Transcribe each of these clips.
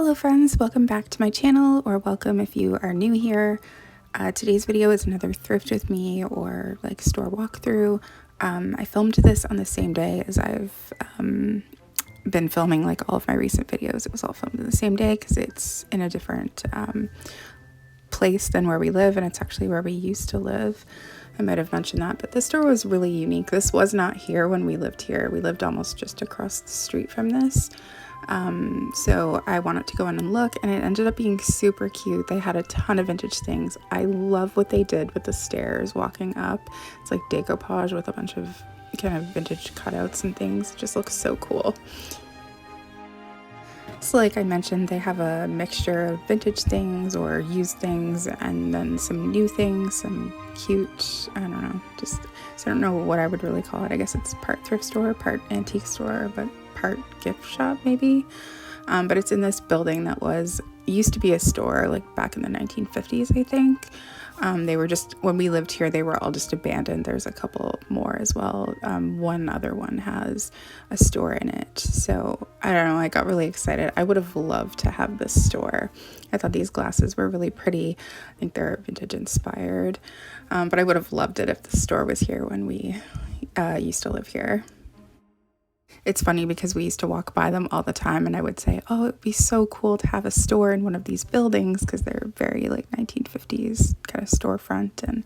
Hello friends, welcome back to my channel, or welcome if you are new here. Today's video is another thrift with me or like store walkthrough. I filmed this on the same day as I've been filming like all of my recent videos. It was all filmed on the same day because it's in a different place than where we live, and it's actually where we used to live. I might have mentioned that, but this store was really unique. This was not here when we lived here. We lived almost just across the street from this. So I wanted to go in and look, and it ended up being super cute. They had a ton of vintage things. I love what they did with the stairs walking up. It's like decoupage with a bunch of kind of vintage cutouts and things. It just looks so cool. So like I mentioned, they have a mixture of vintage things or used things, and then some new things, some cute, I don't know, just, so I don't know what I would really call it. I guess it's part thrift store, part antique store, but part gift shop maybe. But it's in this building that used to be a store like back in the 1950s, I think. They were just, when we lived here, they were all just abandoned. There's a couple more as well. One other one has a store in it. So I don't know, I got really excited. I would have loved to have this store. I thought these glasses were really pretty. I think they're vintage inspired. But I would have loved it if the store was here when we used to live here. It's funny because we used to walk by them all the time, and I would say, oh, it'd be so cool to have a store in one of these buildings, because they're very like 1950s kind of storefront, and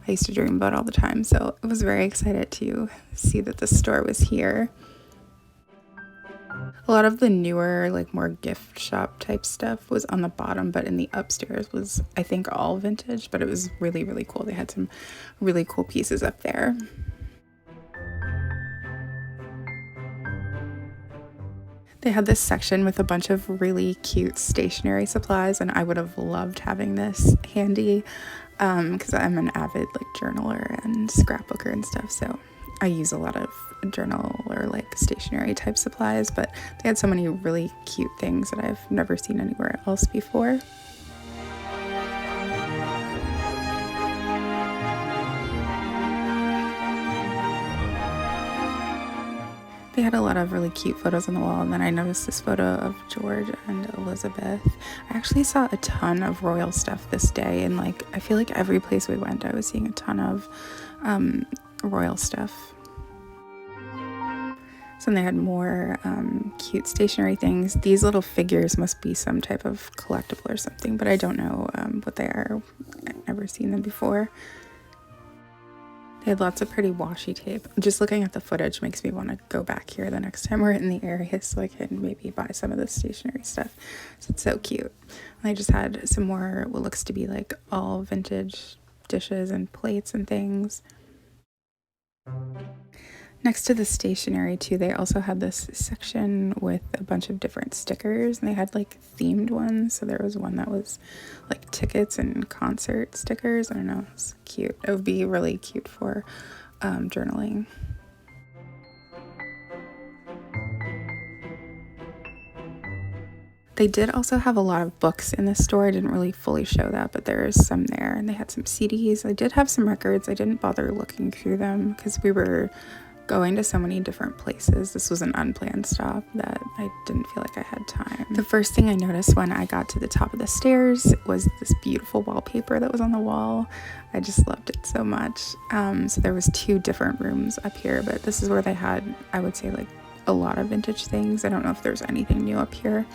I used to dream about it all the time. So I was very excited to see that the store was here. A lot of the newer, like more gift shop type stuff was on the bottom, but in the upstairs was, I think, all vintage, but it was really, really cool. They had some really cool pieces up there. They had this section with a bunch of really cute stationery supplies, and I would have loved having this handy because I'm an avid like journaler and scrapbooker and stuff, so I use a lot of journal or like stationery type supplies, but they had so many really cute things that I've never seen anywhere else before. They had a lot of really cute photos on the wall, and then I noticed this photo of George and Elizabeth. I actually saw a ton of royal stuff this day, and like I feel like every place we went, I was seeing a ton of royal stuff. So they had more cute stationery things. These little figures must be some type of collectible or something, but I don't know what they are. I've never seen them before. They had lots of pretty washi tape. Just looking at the footage makes me want to go back here the next time we're in the area so I can maybe buy some of the stationery stuff. So it's so cute. And I just had some more what looks to be like all vintage dishes and plates and things. Next to the stationery too, they also had this section with a bunch of different stickers, and they had like themed ones. So there was one that was like tickets and concert stickers. I don't know, it's cute. It would be really cute for journaling. They did also have a lot of books in the store. I didn't really fully show that, but there is some there, and they had some CDs. I did have some records. I didn't bother looking through them because we were going to so many different places. This was an unplanned stop that I didn't feel like I had time. The first thing I noticed when I got to the top of the stairs was this beautiful wallpaper that was on the wall. I just loved it so much. So there was 2 different rooms up here, but this is where they had, I would say, like a lot of vintage things. I don't know if there's anything new up here.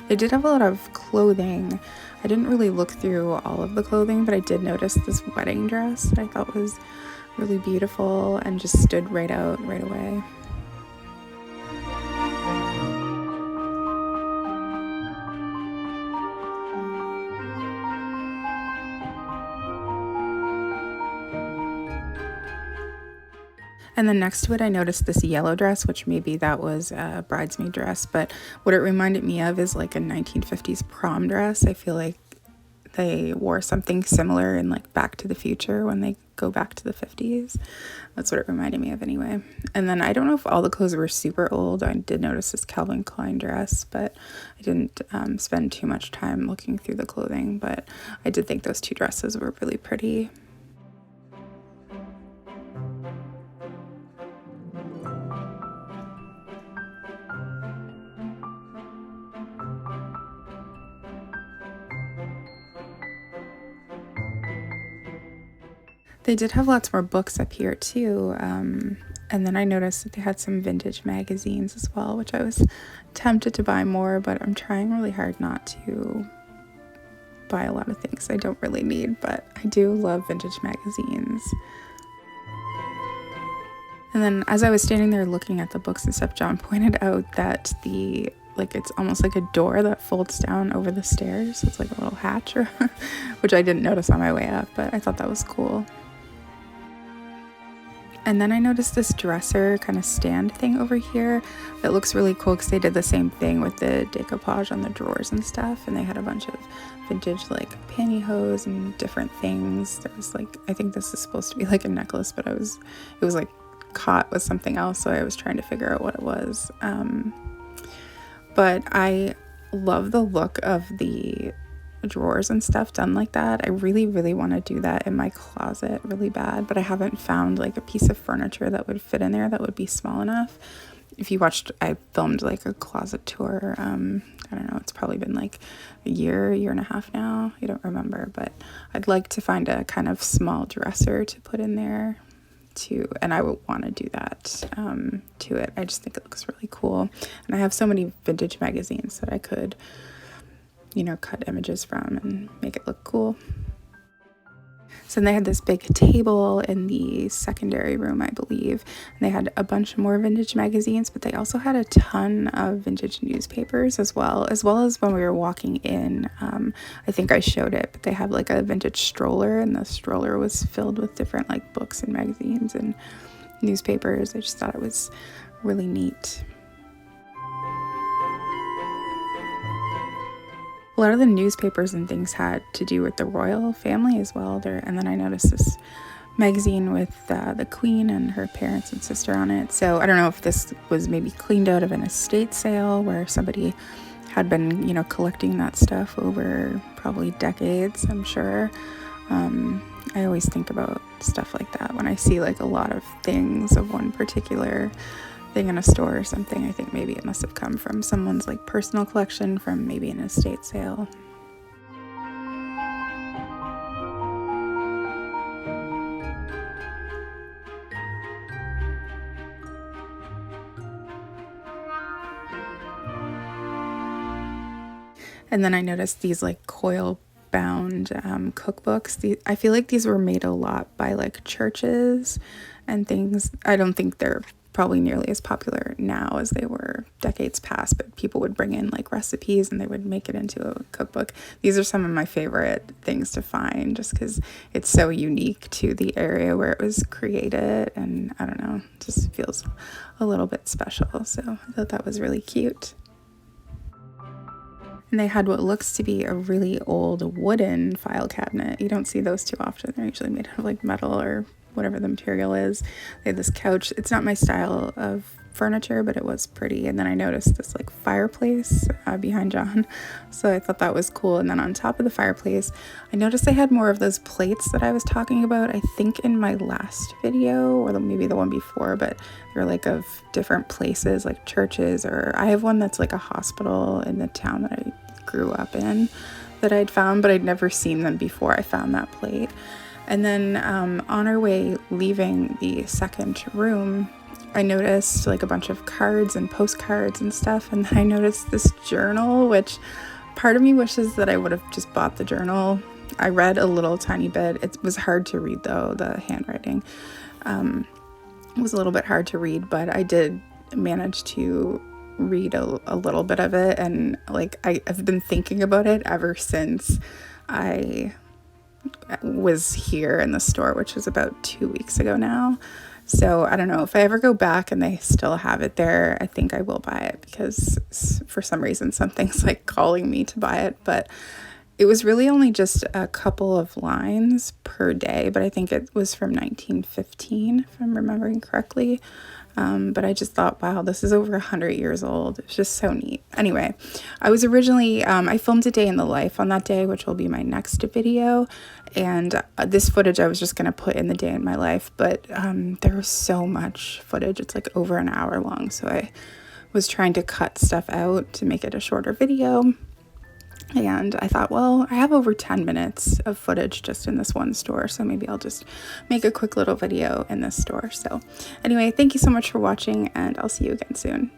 They did have a lot of clothing. I didn't really look through all of the clothing, but I did notice this wedding dress that I thought was really beautiful and just stood right out right away. And then next to it, I noticed this yellow dress, which maybe that was a bridesmaid dress, but what it reminded me of is like a 1950s prom dress. I feel like they wore something similar in like Back to the Future when they go back to the 50s. That's what it reminded me of anyway. And then I don't know if all the clothes were super old. I did notice this Calvin Klein dress, but I didn't spend too much time looking through the clothing, but I did think those 2 dresses were really pretty. They did have lots more books up here too. And then I noticed that they had some vintage magazines as well, which I was tempted to buy more, but I'm trying really hard not to buy a lot of things I don't really need, but I do love vintage magazines. And then as I was standing there looking at the books and stuff, John pointed out that it's almost like a door that folds down over the stairs. It's like a little hatch, which I didn't notice on my way up, but I thought that was cool. And then I noticed this dresser kind of stand thing over here that looks really cool because they did the same thing with the decoupage on the drawers and stuff. And they had a bunch of vintage like pantyhose and different things. There was I think this is supposed to be like a necklace, but it was like caught with something else. So I was trying to figure out what it was. But I love the look of the drawers and stuff done like that. I really, really want to do that in my closet really bad, but I haven't found like a piece of furniture that would fit in there that would be small enough. If you watched, I filmed like a closet tour. I don't know, it's probably been like a year and a half now. I don't remember, but I'd like to find a kind of small dresser to put in there too, and I would want to do that to it. I just think it looks really cool, and I have so many vintage magazines that I could cut images from and make it look cool. So they had this big table in the secondary room, I believe, and they had a bunch more vintage magazines, but they also had a ton of vintage newspapers as well as when we were walking in. I think I showed it, but they have like a vintage stroller, and the stroller was filled with different like books and magazines and newspapers. I just thought it was really neat. A lot of the newspapers and things had to do with the royal family as well. And then I noticed this magazine with the Queen and her parents and sister on it. So I don't know if this was maybe cleaned out of an estate sale where somebody had been, collecting that stuff over probably decades, I'm sure. I always think about stuff like that when I see like a lot of things of one particular thing in a store or something. I think maybe it must have come from someone's like personal collection from maybe an estate sale. And then I noticed these like coil bound cookbooks. I feel like these were made a lot by like churches and things. I don't think they're probably nearly as popular now as they were decades past, but people would bring in like recipes and they would make it into a cookbook. These are some of my favorite things to find just because it's so unique to the area where it was created, and I don't know, it just feels a little bit special. So I thought that was really cute. And they had what looks to be a really old wooden file cabinet. You don't see those too often. They're usually made out of like metal or whatever the material is. They had this couch. It's not my style of furniture, but it was pretty. And then I noticed this like fireplace behind John, so I thought that was cool. And then on top of the fireplace, I noticed they had more of those plates that I was talking about, I think in my last video or maybe the one before, but they're like of different places like churches, or I have one that's like a hospital in the town that I grew up in that I'd found, but I'd never seen them before I found that plate. And then on our way leaving the second room, I noticed like a bunch of cards and postcards and stuff, and I noticed this journal, which part of me wishes that I would have just bought the journal. I read a little tiny bit. It was hard to read though, the handwriting was a little bit hard to read, but I did manage to read a little bit of it, and like I've been thinking about it ever since I was here in the store, which was about 2 weeks ago now. So I don't know, if I ever go back and they still have it there, I think I will buy it, because for some reason something's like calling me to buy it. But it was really only just a couple of lines per day, but I think it was from 1915 if I'm remembering correctly. But I just thought, wow, this is over 100 years old. It's just so neat. Anyway, I was originally, I filmed a day in the life on that day, which will be my next video. And this footage I was just going to put in the day in my life, but there was so much footage. It's like over an hour long. So I was trying to cut stuff out to make it a shorter video. And I thought, well, I have over 10 minutes of footage just in this one store, so maybe I'll just make a quick little video in this store. So anyway, thank you so much for watching, and I'll see you again soon.